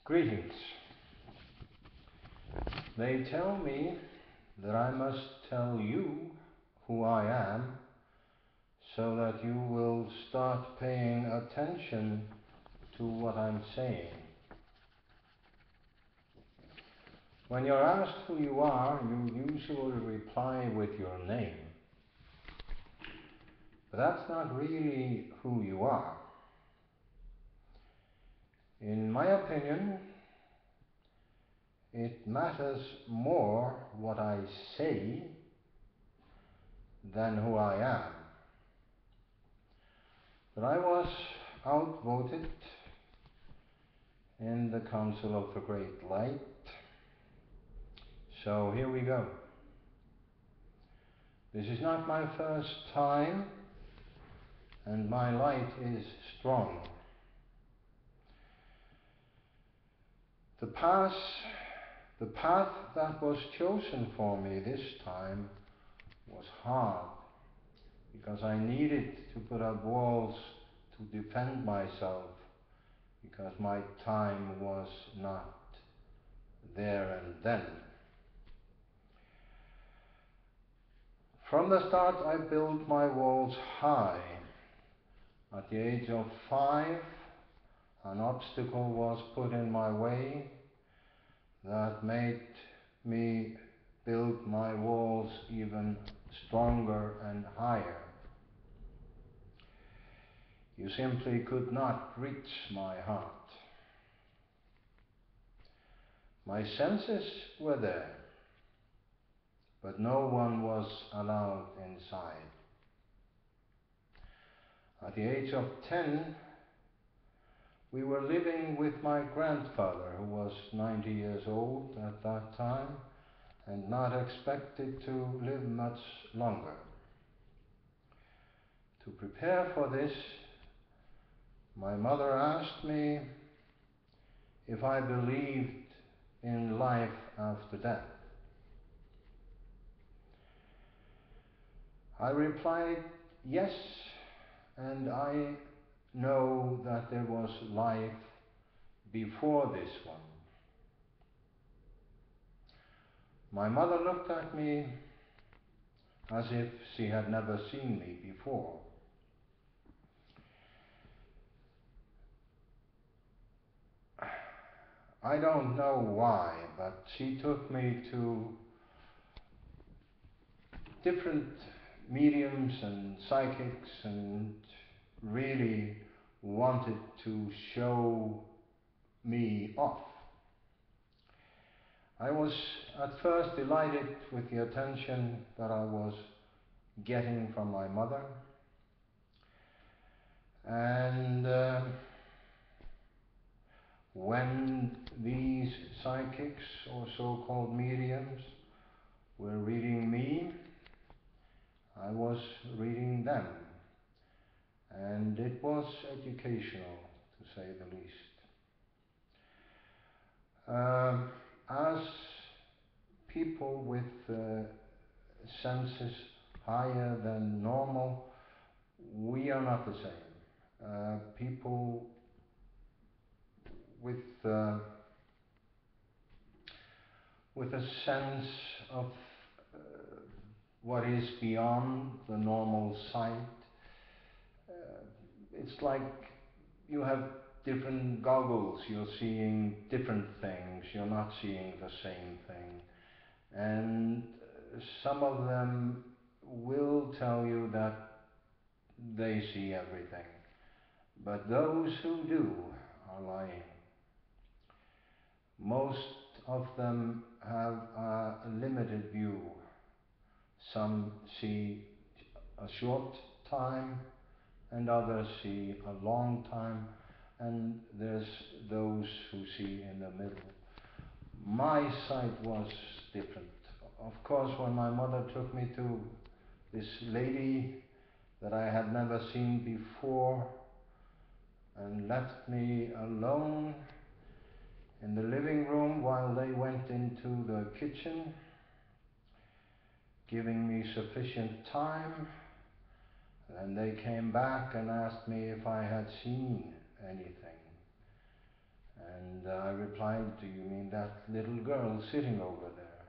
Greetings. They tell me that I must tell you who I am so that you will start paying attention to what I'm saying. When you're asked who you are, you usually reply with your name. But that's not really who you are. In my opinion, it matters more what I say than who I am. But I was outvoted in the Council of the Great Light, so here we go. This is not my first time, and my light is strong. The path that was chosen for me this time was hard, because I needed to put up walls to defend myself, because my time was not there and then. From the start, I built my walls high. At the age of 5, an obstacle was put in my way that made me build my walls even stronger and higher. You simply could not reach my heart. My senses were there, but no one was allowed inside. At the age of 10, we were living with my grandfather, who was 90 years old at that time and not expected to live much longer. To prepare for this, my mother asked me if I believed in life after death. I replied, yes, and I know that there was life before this one. My mother looked at me as if she had never seen me before. I don't know why, but she took me to different mediums and psychics and really wanted to show me off. I was at first delighted with the attention that I was getting from my mother, and when these psychics or so-called mediums were reading me, I was reading them, and it was educational, to say the least. As people with senses higher than normal, we are not the same. People with a sense of what is beyond the normal sight. It's like you have different goggles, you're seeing different things, you're not seeing the same thing. And some of them will tell you that they see everything, but those who do are lying. Most of them have a limited view. Some see a short time, and others see a long time, and there's those who see in the middle. My sight was different. Of course, when my mother took me to this lady that I had never seen before and left me alone in the living room while they went into the kitchen, giving me sufficient time, and they came back and asked me if I had seen anything. And I replied, "Do you mean that little girl sitting over there?"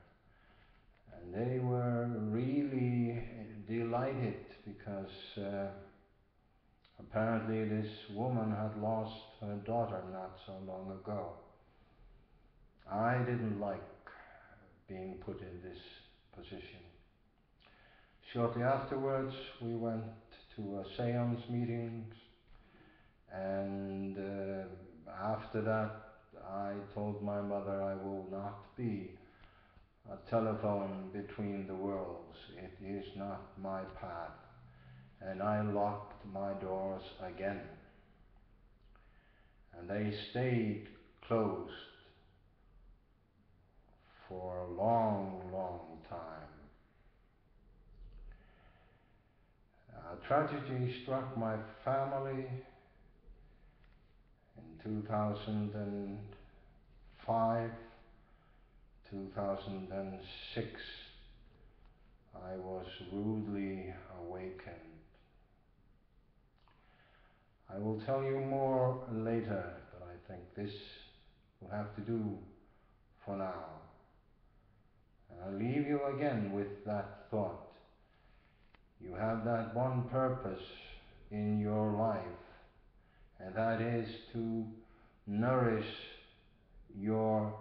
And they were really delighted because apparently this woman had lost her daughter not so long ago. I didn't like being put in this position. Shortly afterwards, we went to a seance meeting, and after that, I told my mother I will not be a telephone between the worlds. It is not my path. And I locked my doors again. And they stayed closed for a long, long time. A tragedy struck my family in 2005, 2006. I was rudely awakened. I will tell you more later, but I think this will have to do for now. And I'll leave you again with that thought. You have that one purpose in your life, and that is to nourish your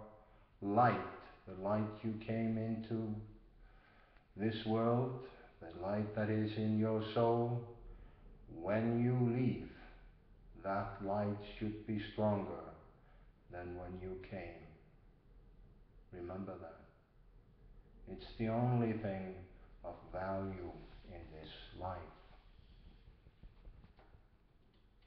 light, the light you came into this world, the light that is in your soul. When you leave, that light should be stronger than when you came. Remember that. It's the only thing of value in this life.